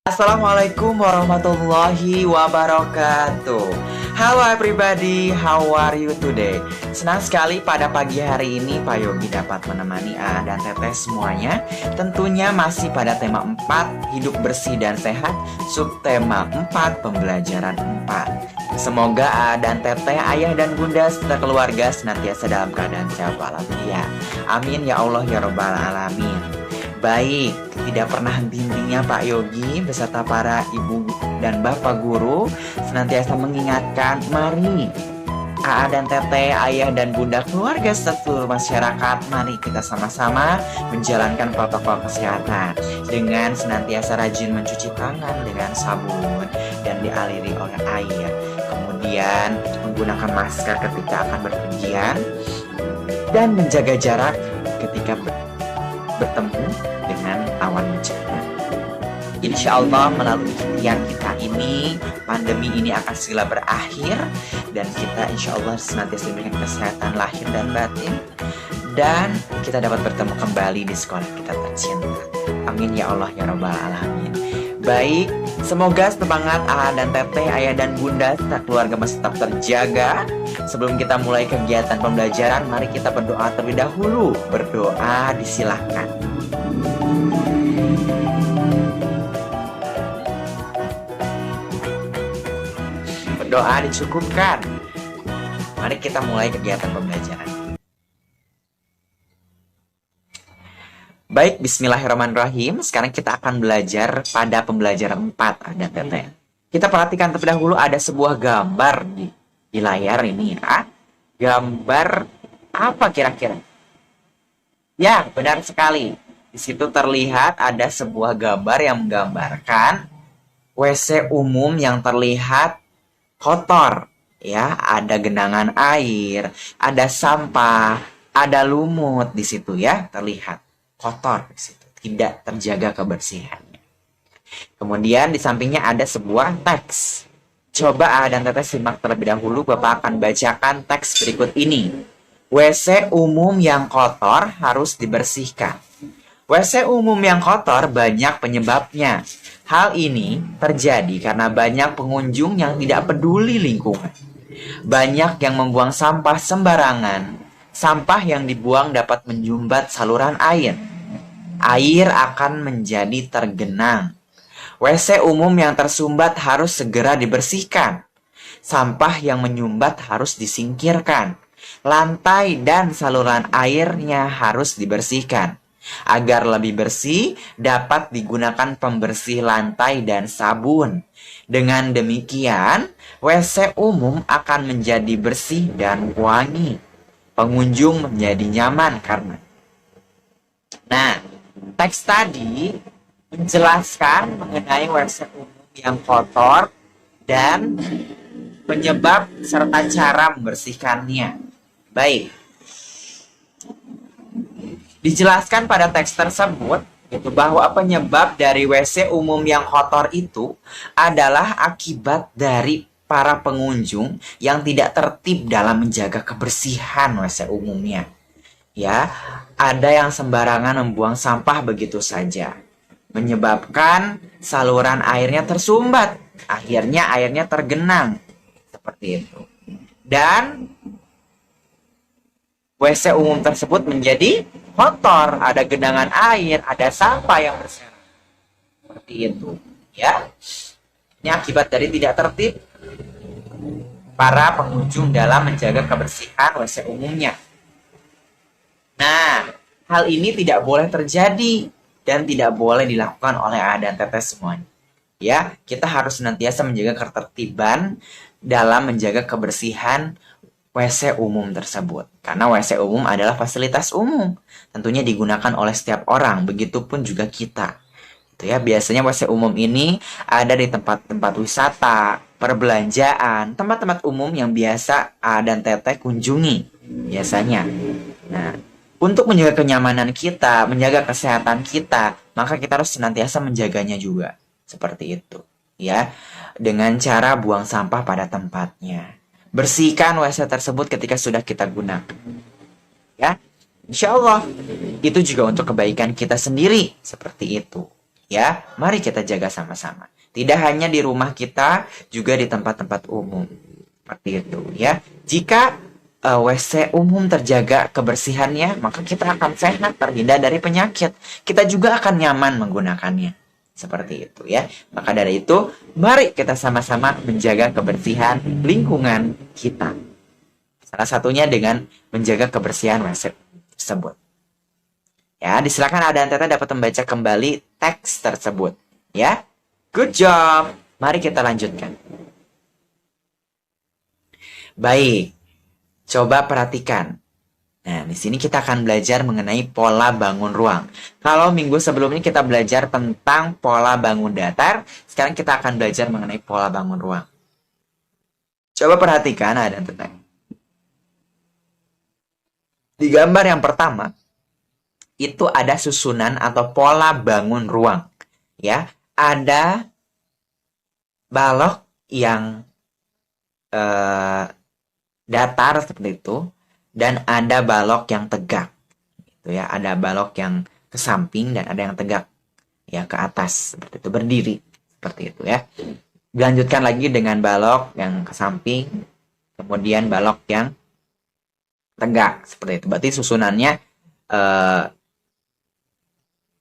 Assalamualaikum warahmatullahi wabarakatuh. Halo everybody, how are you today? Senang sekali pada pagi hari ini Pak Yogi dapat menemani A dan Teteh semuanya. Tentunya masih pada tema 4, hidup bersih dan sehat, subtema 4, pembelajaran 4. Semoga A dan Teteh, ayah dan bunda serta keluarga senantiasa dalam keadaan sehat walafiat. Amin ya Allah ya Rabbal alamin. Baik, tidak pernah henti-hentinya Pak Yogi beserta para ibu dan bapak guru senantiasa mengingatkan, mari AA dan Teteh, ayah dan bunda keluarga serta seluruh masyarakat, mari kita sama-sama menjalankan protokol kesehatan dengan senantiasa rajin mencuci tangan dengan sabun dan dialiri oleh air. Kemudian menggunakan masker ketika akan berpergian dan menjaga jarak ketika bertemu dengan lawan bicara. Insya Allah melalui ikhtiar kita ini, pandemi ini akan segera berakhir dan kita insya Allah senantiasa diberikan kesehatan lahir dan batin dan kita dapat bertemu kembali di sekolah kita tercinta. Amin ya Allah ya Rabbal alamin. Baik, semoga semangat AA dan Teteh, ayah dan bunda serta keluarga masih tetap terjaga. Sebelum kita mulai kegiatan pembelajaran, mari kita berdoa terlebih dahulu. Berdoa disilahkan. Berdoa dicukupkan. Mari kita mulai kegiatan pembelajaran. Baik, bismillahirrahmanirrahim. Sekarang kita akan belajar pada pembelajaran 4 ada Teteh. Kita perhatikan terlebih dahulu ada sebuah gambar di layar ini ya. Gambar apa kira-kira? Ya, benar sekali. Di situ terlihat ada sebuah gambar yang menggambarkan WC umum yang terlihat kotor. Ya, ada genangan air, ada sampah, ada lumut di situ ya, terlihat kotor di situ, tidak terjaga kebersihannya. Kemudian di sampingnya ada sebuah teks. Coba A dan Teteh simak terlebih dahulu, Bapak akan bacakan teks berikut ini. WC umum yang kotor harus dibersihkan. WC umum yang kotor banyak penyebabnya. Hal ini terjadi karena banyak pengunjung yang tidak peduli lingkungan. Banyak yang membuang sampah sembarangan. Sampah yang dibuang dapat menyumbat saluran air. Air akan menjadi tergenang. WC umum yang tersumbat harus segera dibersihkan. Sampah yang menyumbat harus disingkirkan. Lantai dan saluran airnya harus dibersihkan. Agar lebih bersih, dapat digunakan pembersih lantai dan sabun. Dengan demikian, WC umum akan menjadi bersih dan wangi. Pengunjung menjadi nyaman karena. Nah, teks tadi menjelaskan mengenai WC umum yang kotor dan penyebab serta cara membersihkannya. Baik. Dijelaskan pada teks tersebut itu bahwa penyebab dari WC umum yang kotor itu adalah akibat dari para pengunjung yang tidak tertib dalam menjaga kebersihan WC umumnya. Ya, ada yang sembarangan membuang sampah begitu saja, menyebabkan saluran airnya tersumbat. Akhirnya airnya tergenang. Seperti itu. Dan WC umum tersebut menjadi kotor, ada genangan air, ada sampah yang berserakan. Seperti itu, ya. Ini akibat dari tidak tertib para pengunjung dalam menjaga kebersihan WC umumnya. Nah, hal ini tidak boleh terjadi dan tidak boleh dilakukan oleh A dan Teteh semuanya. Ya, kita harus senantiasa menjaga ketertiban dalam menjaga kebersihan WC umum tersebut. Karena WC umum adalah fasilitas umum. Tentunya digunakan oleh setiap orang, begitupun juga kita. Itu ya, biasanya WC umum ini ada di tempat-tempat wisata, perbelanjaan, tempat-tempat umum yang biasa A dan Teteh kunjungi biasanya. Nah, untuk menjaga kenyamanan kita, menjaga kesehatan kita, maka kita harus senantiasa menjaganya juga. Seperti itu, ya. Dengan cara buang sampah pada tempatnya. Bersihkan WC tersebut ketika sudah kita gunakan. Ya, insya Allah itu juga untuk kebaikan kita sendiri. Seperti itu. Ya, mari kita jaga sama-sama. Tidak hanya di rumah kita, juga di tempat-tempat umum. Seperti itu ya. Jika WC umum terjaga kebersihannya, maka kita akan sehat, terhindar dari penyakit. Kita juga akan nyaman menggunakannya. Seperti itu ya. Maka dari itu, mari kita sama-sama menjaga kebersihan lingkungan kita. Salah satunya dengan menjaga kebersihan WC tersebut. Ya, disilakan Ada dan Tete dapat membaca kembali teks tersebut. Ya, good job. Mari kita lanjutkan. Baik, coba perhatikan. Nah, di sini kita akan belajar mengenai pola bangun ruang. Kalau minggu sebelumnya kita belajar tentang pola bangun datar, sekarang kita akan belajar mengenai pola bangun ruang. Coba perhatikan Ada dan Tete. Di gambar yang pertama, itu ada susunan atau pola bangun ruang. Ya, ada balok yang datar seperti itu dan ada balok yang tegak. Gitu ya, ada balok yang ke samping dan ada yang tegak ya ke atas seperti itu, berdiri seperti itu ya. Dilanjutkan lagi dengan balok yang ke samping, kemudian balok yang tegak seperti itu. Berarti susunannya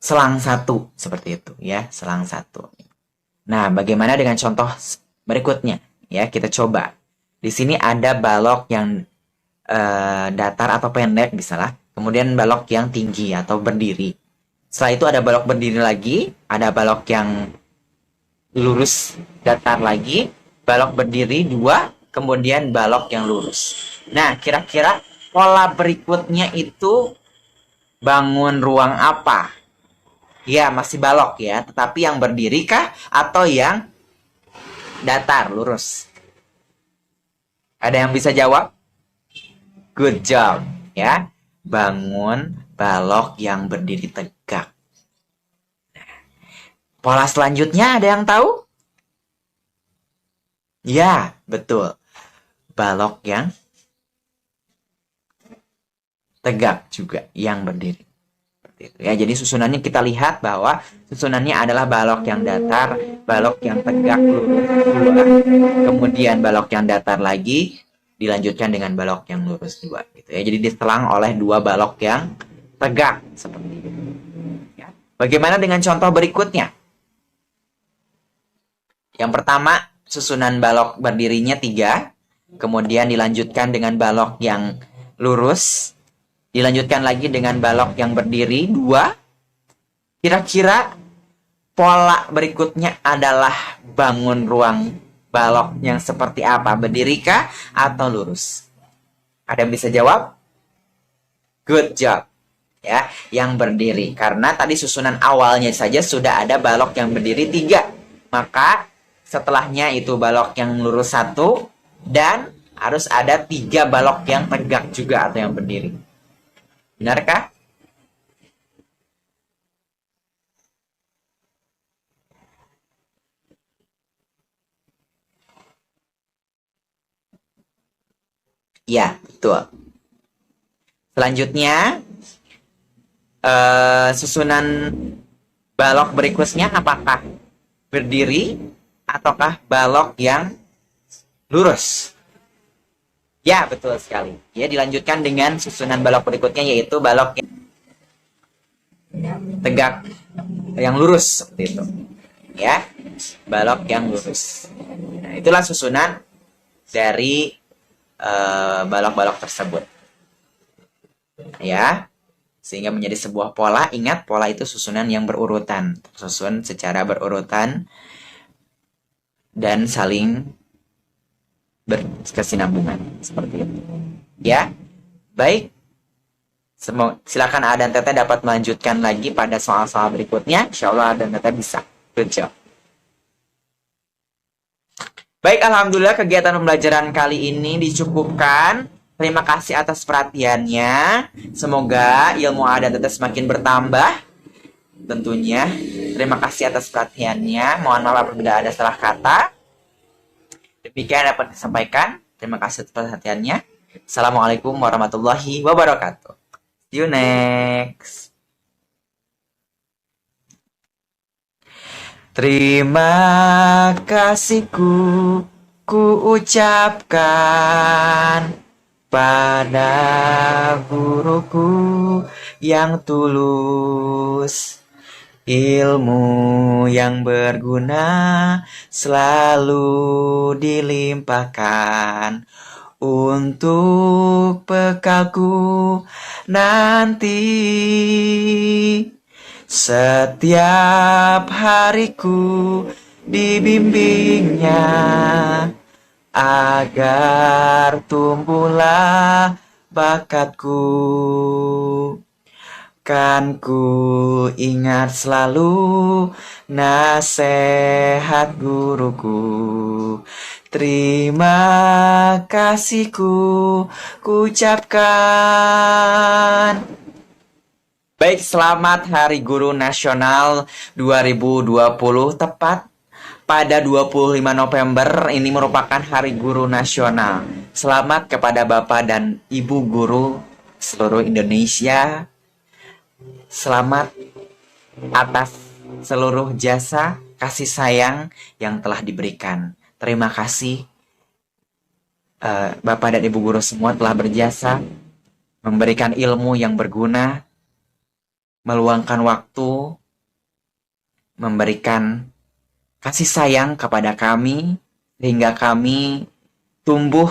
selang satu seperti itu ya, selang satu. Nah, bagaimana dengan contoh berikutnya? Ya, kita coba. Di sini ada balok yang datar atau pendek misalnya, kemudian balok yang tinggi atau berdiri. Setelah itu ada balok berdiri lagi, ada balok yang lurus datar lagi, balok berdiri dua, kemudian balok yang lurus. Nah, kira-kira pola berikutnya itu bangun ruang apa? Ya, masih balok ya, tetapi yang berdiri kah atau yang datar, lurus? Ada yang bisa jawab? Good job, ya. Bangun balok yang berdiri tegak. Pola selanjutnya ada yang tahu? Ya, betul. Balok yang tegak juga, yang berdiri. Ya, jadi susunannya kita lihat bahwa susunannya adalah balok yang datar, balok yang tegak lurus dua, kemudian balok yang datar lagi dilanjutkan dengan balok yang lurus dua, gitu ya. Jadi diselang oleh dua balok yang tegak seperti itu. Ya. Bagaimana dengan contoh berikutnya? Yang pertama, susunan balok berdirinya 3, kemudian dilanjutkan dengan balok yang lurus, dilanjutkan lagi dengan balok yang berdiri 2. Kira-kira pola berikutnya adalah bangun ruang balok yang seperti apa? Berdiri kah atau lurus? Ada yang bisa jawab? Good job. Ya, yang berdiri. Karena tadi susunan awalnya saja sudah ada balok yang berdiri 3. Maka setelahnya itu balok yang lurus 1 dan harus ada 3 balok yang tegak juga atau yang berdiri. Benarkah? Ya, betul. Selanjutnya, susunan balok berikutnya apakah berdiri ataukah balok yang lurus? Ya, betul sekali. Ya, dilanjutkan dengan susunan balok berikutnya yaitu balok yang tegak, yang lurus seperti itu. Ya, balok yang lurus. Nah, itulah susunan dari balok-balok tersebut. Ya, sehingga menjadi sebuah pola. Ingat, pola itu susunan yang berurutan, susun secara berurutan dan saling berkesinambungan seperti itu. Ya, baik. Silakan Ada dan Tete dapat melanjutkan lagi pada soal-soal berikutnya. Insya Allah Ada dan Tete bisa. Good job. Baik, alhamdulillah kegiatan pembelajaran kali ini dicukupkan. Terima kasih atas perhatiannya. Semoga ilmu Ada dan Tete semakin bertambah. Tentunya. Terima kasih atas perhatiannya. Mohon maaf apabila ada salah kata. Demikian dapat disampaikan. Terima kasih atas perhatiannya. Assalamualaikum warahmatullahi wabarakatuh. See you next. Terima kasihku ku ucapkan pada guruku yang tulus. Ilmu yang berguna selalu dilimpahkan untuk bekalku nanti. Setiap hariku dibimbingnya agar tumbuhlah bakatku. Kan ku ingat selalu nasihat guruku. Terima kasihku ku ucapkan. Baik, selamat Hari Guru Nasional 2020, tepat pada 25 November. Ini merupakan Hari Guru Nasional. Selamat kepada Bapak dan Ibu guru seluruh Indonesia. Selamat atas seluruh jasa kasih sayang yang telah diberikan. Terima kasih Bapak dan Ibu guru semua telah berjasa memberikan ilmu yang berguna, meluangkan waktu, memberikan kasih sayang kepada kami, sehingga kami tumbuh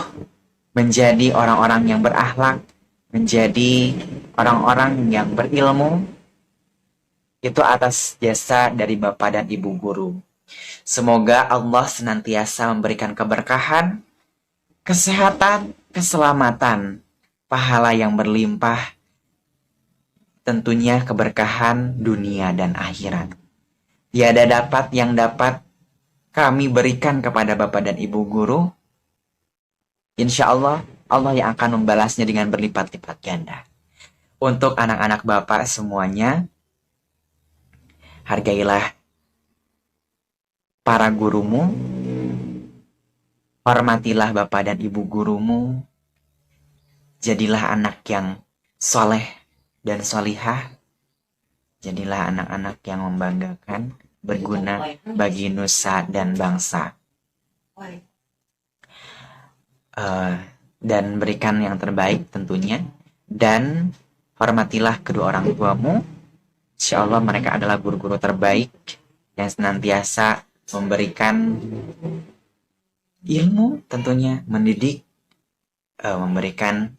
menjadi orang-orang yang berakhlak, menjadi orang-orang yang berilmu. Itu atas jasa dari Bapak dan Ibu guru. Semoga Allah senantiasa memberikan keberkahan, kesehatan, keselamatan, pahala yang berlimpah, tentunya keberkahan dunia dan akhirat. Tiada dapat yang dapat kami berikan kepada Bapak dan Ibu guru. Insya Allah, Allah yang akan membalasnya dengan berlipat-lipat ganda. Untuk anak-anak Bapak semuanya, hargailah para gurumu, hormatilah Bapak dan Ibu gurumu, jadilah anak yang soleh dan solihah, jadilah anak-anak yang membanggakan, berguna bagi nusa dan bangsa. Dan berikan yang terbaik tentunya. Dan hormatilah kedua orang tuamu. Insya Allah mereka adalah guru-guru terbaik yang senantiasa memberikan ilmu, tentunya mendidik, memberikan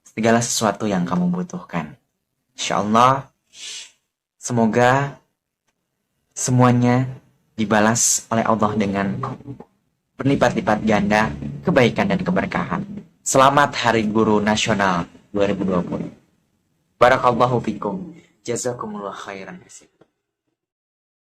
segala sesuatu yang kamu butuhkan. Insya Allah semoga semuanya dibalas oleh Allah dengan berlipat-lipat ganda kebaikan dan keberkahan. Selamat Hari Guru Nasional 2020. Barakallahu fikum. Jazakumullah khairan.